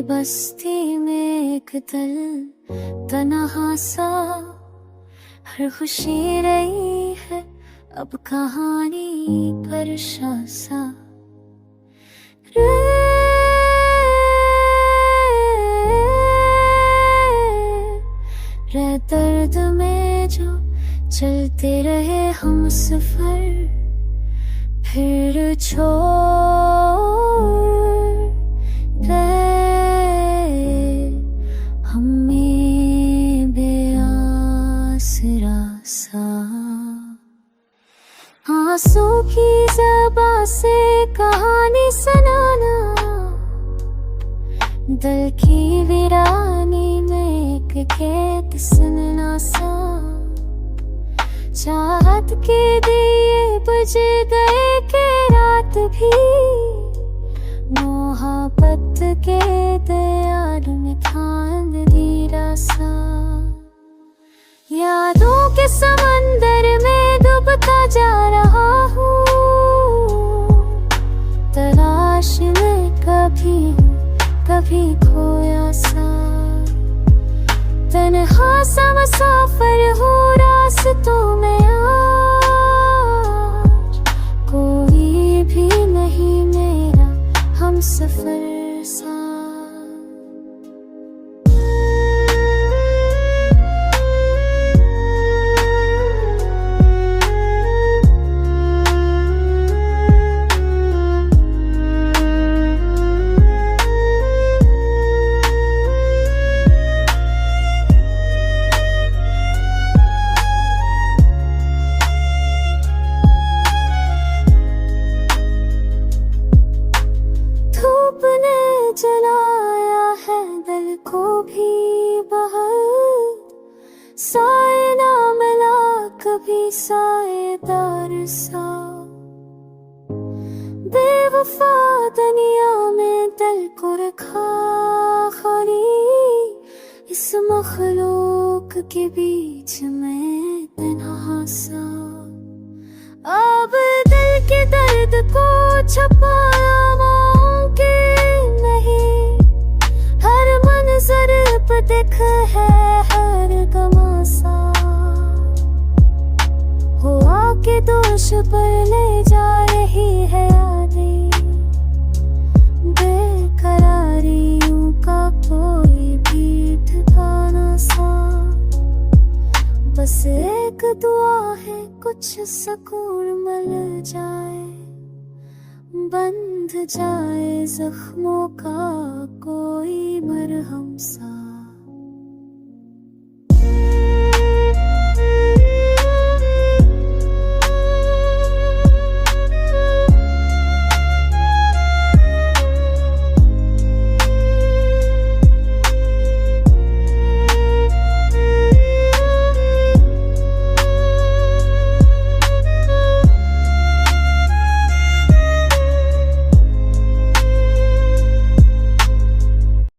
बस्ती में एक दिल तन्हा सा, हर खुशी रही है अब कहानी पर सा। रे दर्द में जो चलते रहे हम सफर, फिर छोड़ गए हमें बेआसरा सा। आंसू की ज़बां से कहानी सुनाना, दिल की वीरानी में एक खेत सुनना सा। चाहत के दिए बुझ गए कि रात भी मोहब्बत के दयार में अंधेरा सा। यादों के समंदर में डूबता जा रहा हूँ, तलाश में कभी कभी खोया सा। तन्हा सा मुसाफिर हूँ रास्तों में आज, कोई भी नहीं मेरा हमसफर सा। जलाया है दिल को भी बहुत, साए ना मिला कभी साएदार सा। बेवफा दुनिया में दिल को रखा खाली, इस मखलूक के बीच में तन्हा सा। अब दिल के दर्द को छुपाया मुमकिन नहीं, हर मंजर पे दिख है हर तमाशा। हुआ के दोष पर ले जा रही है यादें, बेकरारियों का कोई भी ठिकाना सा। बस एक दुआ है कुछ सुकून मिल जाए, बंध जाए जख्मों का कोई मरहम सा।